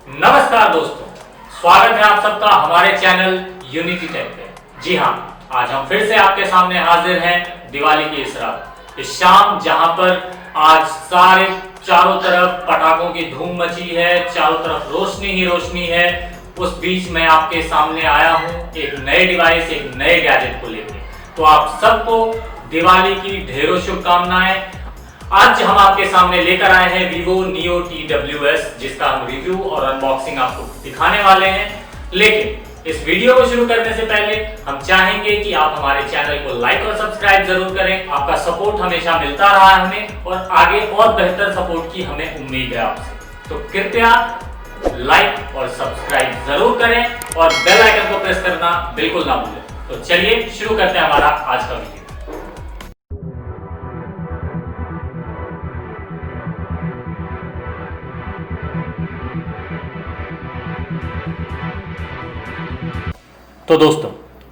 नमस्कार दोस्तों, स्वागत है आप सबका हमारे चैनल यूनिटी टेक पे। जी हाँ, आज हम फिर से आपके सामने हाजिर हैं दिवाली की इस रात, इस शाम, जहां पर आज चारों तरफ पटाखों की धूम मची है, चारों तरफ रोशनी ही रोशनी है। उस बीच मैं आपके सामने आया हूं एक नए डिवाइस, एक नए गैजेट को लेकर। तो आप सबको दिवाली की ढेरों शुभकामनाएं। आज हम आपके सामने लेकर आए हैं Vivo Neo TWS, जिसका हम रिव्यू और अनबॉक्सिंग आपको दिखाने वाले हैं। लेकिन इस वीडियो को शुरू करने से पहले हम चाहेंगे कि आप हमारे चैनल को लाइक और सब्सक्राइब जरूर करें। आपका सपोर्ट हमेशा मिलता रहा है हमें, और आगे और बेहतर सपोर्ट की हमें उम्मीद है आपसे। तो कृपया लाइक और सब्सक्राइब जरूर करें और बेल आइकन को प्रेस करना बिल्कुल ना भूलें। तो चलिए शुरू करते हैं हमारा आज का वीडियो। तो दोस्तों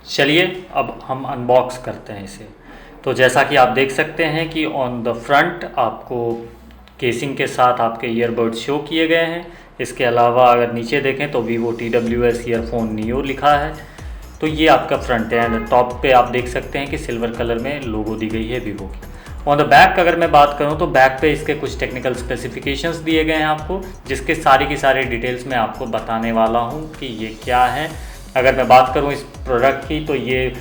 चलिए अब हम अनबॉक्स करते हैं इसे। तो जैसा कि आप देख सकते हैं कि ऑन द फ्रंट आपको केसिंग के साथ आपके ईयरबड्स शो किए गए हैं। इसके अलावा अगर नीचे देखें तो Vivo TWS ईयरफोन नियो लिखा है। तो ये आपका फ्रंट है एंड टॉप पे आप देख सकते हैं कि सिल्वर कलर में लोगो दी गई है Vivo की। ऑन द बैक अगर मैं बात करूं तो बैक पे इसके कुछ टेक्निकल स्पेसिफिकेशंस दिए गए हैं आपको, जिसके सारी की सारी डिटेल्स मैं आपको बताने वाला हूं कि ये क्या है। अगर मैं बात करूं इस प्रोडक्ट की तो ये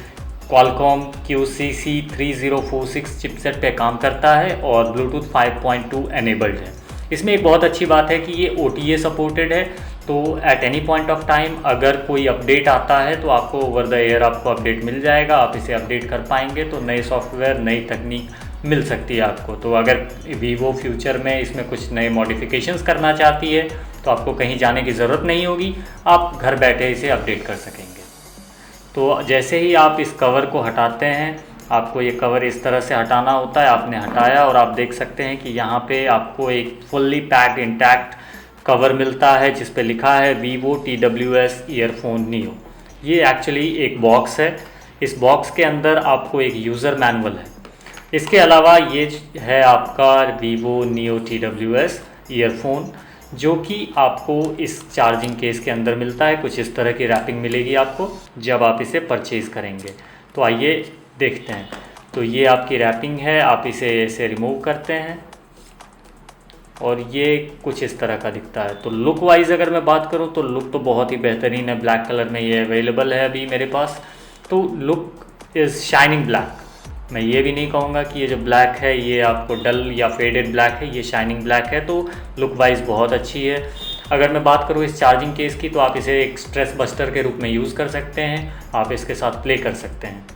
Qualcomm QCC3046 चिपसेट पे काम करता है और Bluetooth 5.2 एनेबल्ड है। इसमें एक बहुत अच्छी बात है कि ये OTA सपोर्टेड है, तो at any point of time अगर कोई अपडेट आता है तो आपको ओवर द एयर आपको अपडेट मिल जाएगा, आप इसे अपडेट कर पाएंगे। तो नए सॉफ्टवेयर, नई तकनीक मिल सकती है आपको। तो अगर Vivo फ्यूचर में इसमें कुछ नए मॉडिफिकेशंस करना चाहती है तो आपको कहीं जाने की ज़रूरत नहीं होगी, आप घर बैठे इसे अपडेट कर सकेंगे। तो जैसे ही आप इस कवर को हटाते हैं, आपको ये कवर इस तरह से हटाना होता है। आपने हटाया और आप देख सकते हैं कि यहाँ पे आपको एक फुल्ली पैक्ड इंटैक्ट कवर मिलता है जिस पे लिखा है Vivo TWS ईयरफोन नियो। ये एक्चुअली एक बॉक्स है। इस बॉक्स के अंदर आपको एक यूज़र मैनुअल है। इसके अलावा ये है आपका Vivo Neo TWS ईयरफोन, जो कि आपको इस चार्जिंग केस के अंदर मिलता है। कुछ इस तरह की रैपिंग मिलेगी आपको जब आप इसे परचेज़ करेंगे। तो आइए देखते हैं। तो ये आपकी रैपिंग है, आप इसे ऐसे रिमूव करते हैं और ये कुछ इस तरह का दिखता है। तो लुक वाइज अगर मैं बात करूं तो लुक तो बहुत ही बेहतरीन है। ब्लैक कलर में ये अवेलेबल है अभी मेरे पास। तो लुक इज़ शाइनिंग ब्लैक। मैं ये भी नहीं कहूँगा कि ये जो ब्लैक है ये आपको डल या फेडेड ब्लैक है, ये शाइनिंग ब्लैक है। तो लुक वाइज बहुत अच्छी है। अगर मैं बात करूँ इस चार्जिंग केस की तो आप इसे एक स्ट्रेस बस्टर के रूप में यूज़ कर सकते हैं, आप इसके साथ प्ले कर सकते हैं।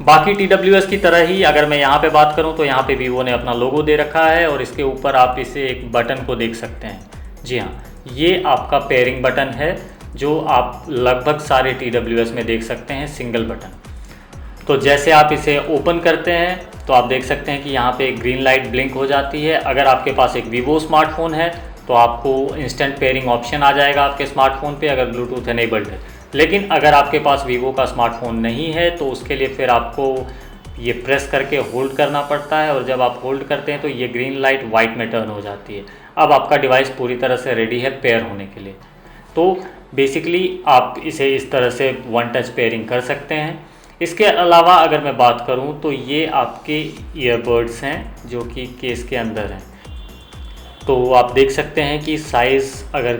बाकी TWS की तरह ही अगर मैं यहाँ पे बात करूँ तो यहाँ पे Vivo ने अपना लोगो दे रखा है और इसके ऊपर आप इसे एक बटन को देख सकते हैं। जी हाँ, ये आपका पेयरिंग बटन है जो आप लगभग सारे TWS में देख सकते हैं, सिंगल बटन। तो जैसे आप इसे ओपन करते हैं तो आप देख सकते हैं कि यहाँ पे एक ग्रीन लाइट ब्लिंक हो जाती है। अगर आपके पास एक Vivo स्मार्टफोन है तो आपको इंस्टेंट पेयरिंग ऑप्शन आ जाएगा आपके स्मार्टफोन पे अगर ब्लूटूथ एनेबल्ड है। लेकिन अगर आपके पास Vivo का स्मार्टफोन नहीं है तो उसके लिए फिर आपको ये प्रेस करके होल्ड करना पड़ता है, और जब आप होल्ड करते हैं तो ये ग्रीन लाइट वाइट में टर्न हो जाती है। अब आपका डिवाइस पूरी तरह से रेडी है पेयर होने के लिए। तो बेसिकली आप इसे इस तरह से वन टच पेयरिंग कर सकते हैं। इसके अलावा अगर मैं बात करूं तो ये आपके ईयरबड्स हैं जो कि केस के अंदर हैं। तो आप देख सकते हैं कि साइज़ अगर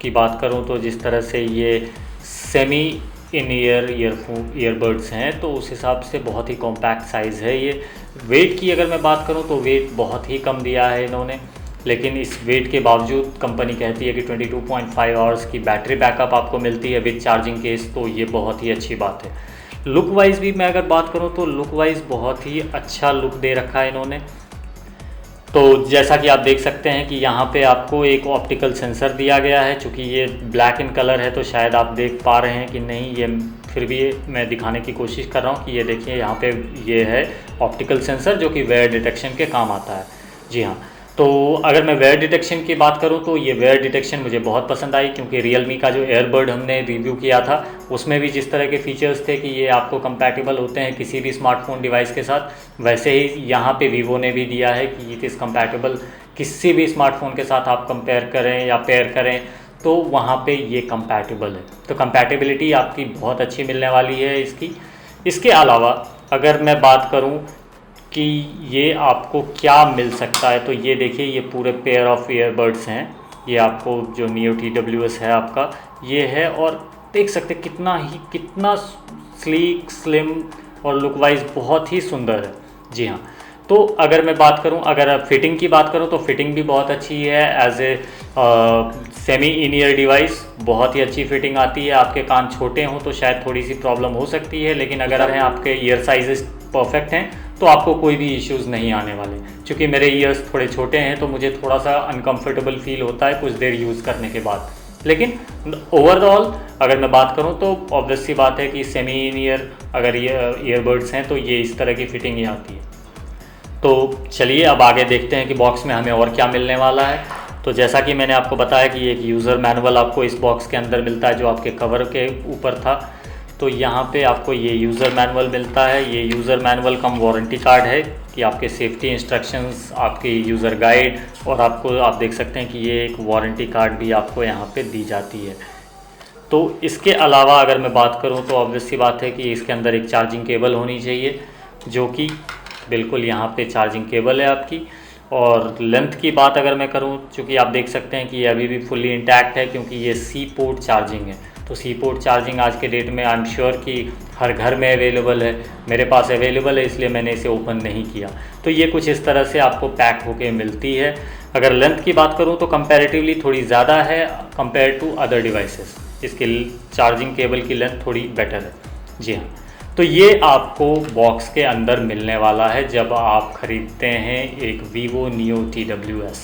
की बात करूं तो जिस तरह से ये सेमी इन ईयर ईयरबड्स हैं तो उस हिसाब से बहुत ही कॉम्पैक्ट साइज़ है ये। वेट की अगर मैं बात करूं तो वेट बहुत ही कम दिया है इन्होंने, लेकिन इस वेट के बावजूद कंपनी कहती है कि 22.5 आवर्स की बैटरी बैकअप आपको मिलती है विद चार्जिंग केस। तो ये बहुत ही अच्छी बात है। लुक वाइज भी मैं अगर बात करूं तो लुक वाइज बहुत ही अच्छा लुक दे रखा है इन्होंने। तो जैसा कि आप देख सकते हैं कि यहाँ पे आपको एक ऑप्टिकल सेंसर दिया गया है। चूँकि ये ब्लैक इन कलर है तो शायद आप देख पा रहे हैं कि नहीं, ये फिर भी मैं दिखाने की कोशिश कर रहा हूँ कि ये देखिए यहाँ पे ये है ऑप्टिकल सेंसर जो कि वेयर डिटेक्शन के काम आता है। जी हाँ, तो अगर मैं वेयर डिटेक्शन की बात करूं तो ये वेयर डिटेक्शन मुझे बहुत पसंद आई, क्योंकि रियलमी का जो एयरबड हमने रिव्यू किया था उसमें भी जिस तरह के फीचर्स थे कि ये आपको कंपैटिबल होते हैं किसी भी स्मार्टफोन डिवाइस के साथ, वैसे ही यहाँ पे वीवो ने भी दिया है कि इट इज़ कंपैटिबल किसी भी स्मार्टफोन के साथ आप कंपेयर करें या पेयर करें तो वहाँ पे ये कंपैटिबल है। तो कंपैटिबिलिटी आपकी बहुत अच्छी मिलने वाली है इसकी। इसके अलावा अगर मैं बात करूँ कि ये आपको क्या मिल सकता है, तो ये देखिए ये पूरे पेयर ऑफ ईयरबड्स हैं। ये आपको जो नियो TWS है आपका ये है, और देख सकते कितना स्लीक स्लिम और लुक वाइज बहुत ही सुंदर है। जी हाँ, तो अगर मैं बात करूं, अगर फिटिंग की बात करूं तो फिटिंग भी बहुत अच्छी है। As a semi in ear device बहुत ही अच्छी फिटिंग आती है। आपके कान छोटे हों तो शायद थोड़ी सी प्रॉब्लम हो सकती है, लेकिन अगर हैं आपके ईयर साइजेस परफेक्ट हैं तो आपको कोई भी इश्यूज़ नहीं आने वाले। क्योंकि मेरे ईयर्स थोड़े छोटे हैं तो मुझे थोड़ा सा अनकम्फर्टेबल फील होता है कुछ देर यूज़ करने के बाद, लेकिन ओवरऑल अगर मैं बात करूं तो ऑब्वियस सी बात है कि सेमी इन ईयर अगर ये ईयरबड्स हैं तो ये इस तरह की फिटिंग ही आती है। तो चलिए अब आगे देखते हैं कि बॉक्स में हमें और क्या मिलने वाला है। तो जैसा कि मैंने आपको बताया कि एक यूज़र मैनुअल आपको इस बॉक्स के अंदर मिलता है जो आपके कवर के ऊपर था। तो यहाँ पे आपको ये यूज़र मैनुअल मिलता है। ये यूज़र मैनुअल कम वारंटी कार्ड है कि आपके सेफ्टी इंस्ट्रक्शंस, आपकी यूज़र गाइड, और आपको आप देख सकते हैं कि ये एक वारंटी कार्ड भी आपको यहाँ पे दी जाती है। तो इसके अलावा अगर मैं बात करूँ तो ऑब्वियस सी बात है कि इसके अंदर एक चार्जिंग केबल होनी चाहिए, जो कि बिल्कुल यहाँ पे चार्जिंग केबल है आपकी। और लेंथ की बात अगर मैं करूँ, चूँकि आप देख सकते हैं कि ये अभी भी फुल्ली इंटैक्ट है क्योंकि ये सी पोर्ट चार्जिंग है। तो सी पोर्ट चार्जिंग आज के डेट में आई एम श्योर कि हर घर में अवेलेबल है। मेरे पास अवेलेबल है इसलिए मैंने इसे ओपन नहीं किया। तो ये कुछ इस तरह से आपको पैक होके मिलती है। अगर लेंथ की बात करूँ तो कंपैरेटिवली थोड़ी ज़्यादा है कंपेयर टू अदर डिवाइसेस। इसकी चार्जिंग केबल की लेंथ थोड़ी बेटर है। जी हाँ, तो ये आपको बॉक्स के अंदर मिलने वाला है जब आप ख़रीदते हैं एक वीवो नियो TWS।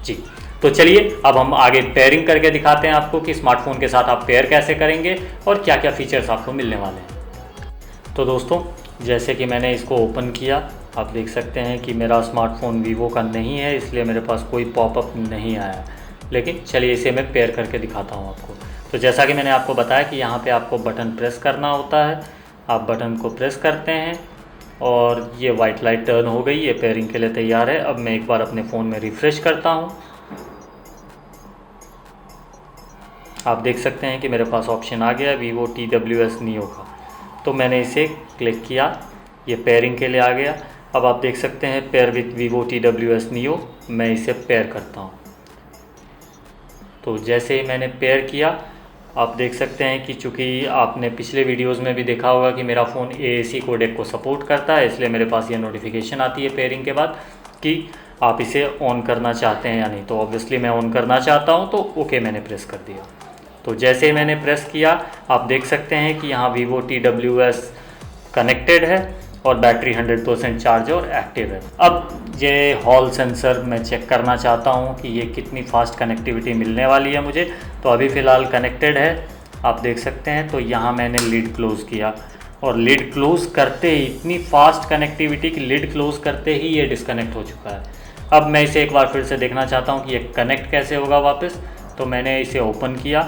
जी, तो चलिए अब हम आगे पेयरिंग करके दिखाते हैं आपको कि स्मार्टफोन के साथ आप पेयर कैसे करेंगे और क्या क्या फीचर्स आपको मिलने वाले हैं। तो दोस्तों, जैसे कि मैंने इसको ओपन किया, आप देख सकते हैं कि मेरा स्मार्टफोन वीवो का नहीं है, इसलिए मेरे पास कोई पॉपअप नहीं आया। लेकिन चलिए इसे मैं पेयर करके दिखाता हूँ आपको। तो जैसा कि मैंने आपको बताया कि यहाँ पे आपको बटन प्रेस करना होता है। आप बटन को प्रेस करते हैं और ये वाइट लाइट टर्न हो गई, ये पेयरिंग के लिए तैयार है। अब मैं एक बार अपने फ़ोन में रिफ़्रेश करता हूँ। आप देख सकते हैं कि मेरे पास ऑप्शन आ गया वीवो TWS नियो का। तो मैंने इसे क्लिक किया, ये पेयरिंग के लिए आ गया। अब आप देख सकते हैं pair with Vivo TWS neo. मैं इसे पेयर करता हूँ। तो जैसे ही मैंने पेयर किया, आप देख सकते हैं कि चूँकि आपने पिछले वीडियोस में भी देखा होगा कि मेरा फ़ोन AAC कोडेक को सपोर्ट करता है, इसलिए मेरे पास ये नोटिफिकेशन आती है पेयरिंग के बाद कि आप इसे ऑन करना चाहते हैं या नहीं। तो ऑब्वियसली मैं ऑन करना चाहता हूँ, तो ओके मैंने प्रेस कर दिया। तो जैसे ही मैंने प्रेस किया, आप देख सकते हैं कि यहाँ वीवो TWS कनेक्टेड है और बैटरी 100% चार्ज और एक्टिव है। अब ये हॉल सेंसर मैं चेक करना चाहता हूँ कि ये कितनी फास्ट कनेक्टिविटी मिलने वाली है मुझे। तो अभी फ़िलहाल कनेक्टेड है, आप देख सकते हैं। तो यहाँ मैंने लिड क्लोज़ किया और लिड क्लोज़ करते ही इतनी फास्ट कनेक्टिविटी कि लिड क्लोज़ करते ही ये डिस्कनेक्ट हो चुका है। अब मैं इसे एक बार फिर से देखना चाहता हूँ कि ये कनेक्ट कैसे होगा वापस। तो मैंने इसे ओपन किया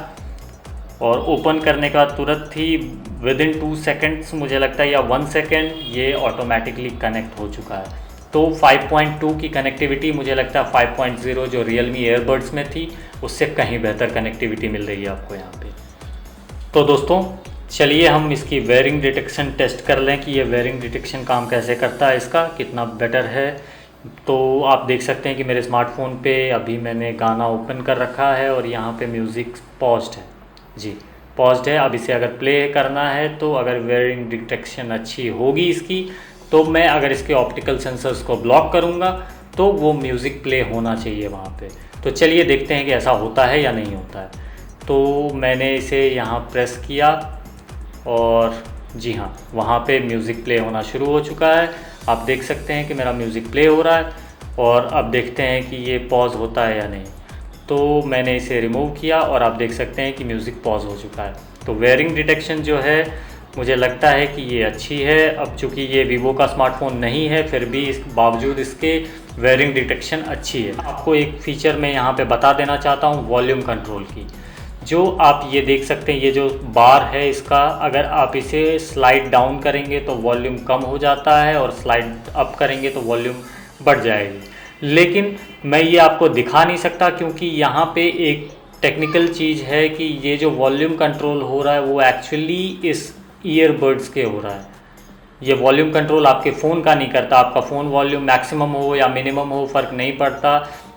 और ओपन करने का तुरंत ही विदिन 2 सेकेंड्स, मुझे लगता है, या 1 सेकेंड, ये ऑटोमेटिकली कनेक्ट हो चुका है। तो 5.2 की कनेक्टिविटी मुझे लगता है 5.0 जो रियलमी ईयरबड्स में थी उससे कहीं बेहतर कनेक्टिविटी मिल रही है आपको यहाँ पे। तो दोस्तों, चलिए हम इसकी वेयरिंग डिटेक्शन टेस्ट कर लें कि ये वेयरिंग डिटेक्शन काम कैसे करता है, इसका कितना बेटर है। तो आप देख सकते हैं कि मेरे स्मार्टफोन पे अभी मैंने गाना ओपन कर रखा है और यहाँ पे म्यूज़िक पॉज्ड है। जी, पॉज्ड है। अब इसे अगर प्ले करना है तो अगर वेयरिंग डिटेक्शन अच्छी होगी इसकी, तो मैं अगर इसके ऑप्टिकल सेंसर्स को ब्लॉक करूँगा तो वो म्यूज़िक प्ले होना चाहिए वहाँ पे। तो चलिए देखते हैं कि ऐसा होता है या नहीं होता है। तो मैंने इसे यहाँ प्रेस किया और जी हाँ, वहाँ पे म्यूज़िक प्ले होना शुरू हो चुका है। आप देख सकते हैं कि मेरा म्यूज़िक प्ले हो रहा है और अब देखते हैं कि ये पॉज होता है या नहीं। तो मैंने इसे रिमूव किया और आप देख सकते हैं कि म्यूज़िक पॉज हो चुका है। तो वेयरिंग डिटेक्शन जो है मुझे लगता है कि ये अच्छी है। अब चूँकि ये वीवो का स्मार्टफोन नहीं है, फिर भी इस बावजूद इसके वेयरिंग डिटेक्शन अच्छी है। आपको एक फ़ीचर मैं यहाँ पे बता देना चाहता हूँ वॉल्यूम कंट्रोल की। जो आप ये देख सकते हैं, ये जो बार है इसका, अगर आप इसे स्लाइड डाउन करेंगे तो वॉल्यूम कम हो जाता है और स्लाइड अप करेंगे तो वॉल्यूम बढ़ जाएगी। लेकिन मैं ये आपको दिखा नहीं सकता क्योंकि यहाँ पे एक टेक्निकल चीज़ है कि ये जो वॉल्यूम कंट्रोल हो रहा है वो एक्चुअली इस ईयरबड्स के हो रहा है। ये वॉल्यूम कंट्रोल आपके फ़ोन का नहीं करता। आपका फ़ोन वॉल्यूम मैक्सिमम हो या मिनिमम हो फ़र्क नहीं पड़ता,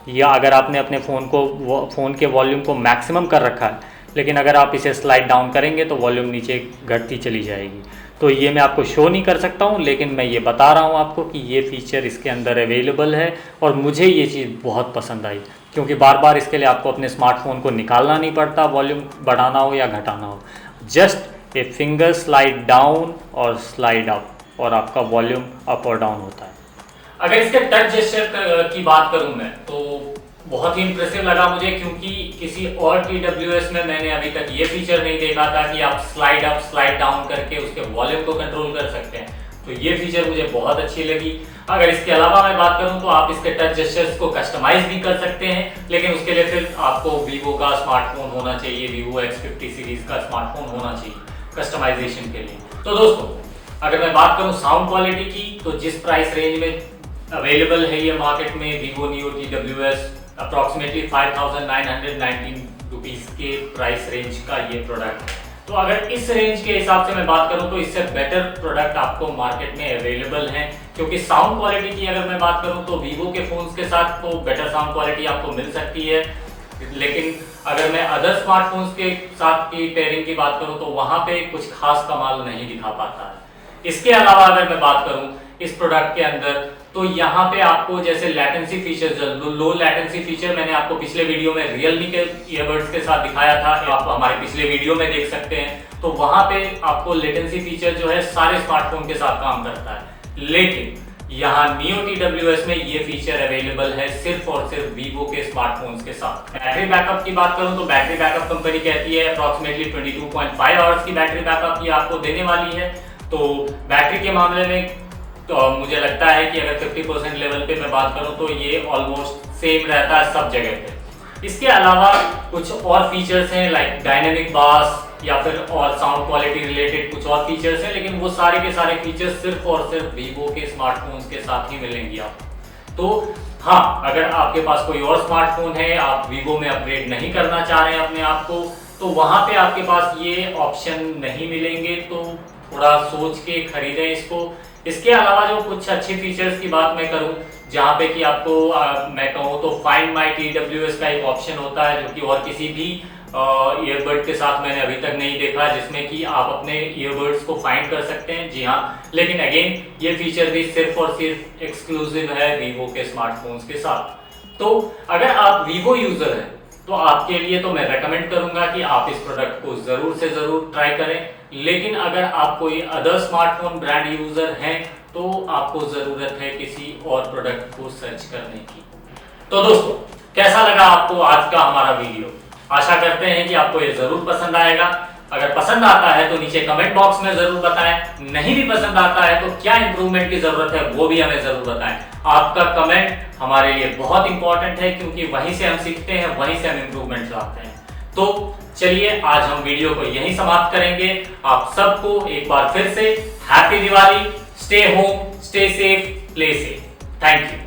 या अगर आपने अपने फ़ोन के वॉल्यूम को मैक्सिमम कर रखा है, लेकिन अगर आप इसे स्लाइड डाउन करेंगे तो वॉल्यूम नीचे घटती चली जाएगी। तो ये मैं आपको शो नहीं कर सकता हूँ, लेकिन मैं ये बता रहा हूँ आपको कि ये फ़ीचर इसके अंदर अवेलेबल है और मुझे ये चीज़ बहुत पसंद आई, क्योंकि बार बार इसके लिए आपको अपने स्मार्टफोन को निकालना नहीं पड़ता, वॉल्यूम बढ़ाना हो या घटाना हो। Just a finger slide down और स्लाइड अप और आपका वॉल्यूम अप और डाउन होता है। अगर इसके टच जेस्चर की बात करूं मैं तो बहुत ही इंप्रेसिव लगा मुझे, क्योंकि किसी और TWS में मैंने अभी तक ये फीचर नहीं देखा था कि आप स्लाइड अप स्लाइड डाउन करके उसके वॉल्यूम को कंट्रोल कर सकते हैं। तो ये फीचर मुझे बहुत अच्छी लगी। अगर इसके अलावा मैं बात करूं तो आप इसके टच जेस्चर्स को कस्टमाइज भी कर सकते हैं, लेकिन उसके लिए फिर आपको वीवो का स्मार्टफोन होना चाहिए, वीवो X50 सीरीज का स्मार्टफोन होना चाहिए कस्टमाइजेशन के लिए। तो दोस्तों, अगर मैं बात करूं साउंड क्वालिटी की, तो जिस प्राइस रेंज में अवेलेबल है ये मार्केट में Vivo neo TWS approximately 5919 rupees के प्राइस रेंज का ये प्रोडक्ट है। तो अगर इस रेंज के हिसाब से मैं बात करूं तो इससे बेटर प्रोडक्ट आपको मार्केट में अवेलेबल है, क्योंकि साउंड क्वालिटी की अगर मैं बात करूं तो वीवो के फोन्स के साथ तो बेटर साउंड क्वालिटी आपको मिल सकती है, लेकिन अगर मैं अदर स्मार्टफोन्स के साथ की पेयरिंग की बात करूं तो वहां पे कुछ खास कमाल नहीं दिखा पाता है। इसके अलावा अगर मैं बात करूं इस प्रोडक्ट के अंदर, तो यहाँ पे आपको जैसे लैटेंसी फीचर, लो लैटेंसी फीचर मैंने आपको पिछले वीडियो में रियलमी के ईयरबड्स के साथ दिखाया था, आप हमारे पिछले वीडियो में देख सकते हैं। तो वहां पे आपको लेटेंसी फीचर जो है सारे स्मार्टफोन के साथ काम करता है, लेकिन यहाँ नियो TWS में ये फीचर अवेलेबल है सिर्फ और सिर्फ वीवो के स्मार्टफोन्स के साथ। बैटरी बैकअप की बात करूं तो बैटरी बैकअप कंपनी कहती है अप्रॉक्सीमेटली 22.5 आवर्स की बैटरी बैकअप ये आपको देने वाली है। तो बैटरी के मामले में तो मुझे लगता है कि अगर 50% लेवल पे मैं बात करूं तो ये ऑलमोस्ट सेम रहता है सब जगह पे। इसके अलावा कुछ और फीचर्स हैं लाइक डायनेमिक बास या फिर और साउंड क्वालिटी रिलेटेड कुछ और फीचर्स हैं, लेकिन वो सारे के सारे फीचर्स सिर्फ और सिर्फ वीवो के स्मार्टफोन्स के साथ ही मिलेंगे आपको। तो हाँ, अगर आपके पास कोई और स्मार्टफोन है, आप वीवो में अपग्रेड नहीं करना चाह रहे हैं अपने आप को, तो वहां पे आपके पास ये ऑप्शन नहीं मिलेंगे, तो थोड़ा सोच के खरीदें इसको। इसके अलावा जो कुछ अच्छे फीचर्स की बात मैं करूं, जहां पे कि आपको मैं कहूं तो फाइंड माय TWS का एक ऑप्शन होता है, जो कि और किसी भी ईयरबड के साथ मैंने अभी तक नहीं देखा, जिसमें कि आप अपने ईयरबड्स को फाइंड कर सकते हैं। जी हाँ, लेकिन अगेन ये फीचर भी सिर्फ और सिर्फ एक्सक्लूसिव है वीवो के स्मार्टफोन्स के साथ। तो अगर आप वीवो यूजर हैं तो आपके लिए तो मैं रेकमेंड करूंगा कि आप इस प्रोडक्ट को जरूर से जरूर ट्राई करें, लेकिन अगर आप कोई अदर स्मार्टफोन ब्रांड यूजर हैं तो आपको जरूरत है किसी और प्रोडक्ट को सर्च करने की। तो दोस्तों, कैसा लगा आपको आज का हमारा वीडियो? आशा करते हैं कि आपको ये जरूर पसंद आएगा। अगर पसंद आता है तो नीचे कमेंट बॉक्स में जरूर बताएं, नहीं भी पसंद आता है तो क्या इंप्रूवमेंट की जरूरत है वो भी हमें जरूर बताएं। आपका कमेंट हमारे लिए बहुत इंपॉर्टेंट है, क्योंकि वहीं से हम सीखते हैं, वहीं से हम इंप्रूवमेंट लाते हैं। तो चलिए आज हम वीडियो को यहीं समाप्त करेंगे। आप सबको एक बार फिर से happy Diwali, stay home, stay safe, play safe. Thank you.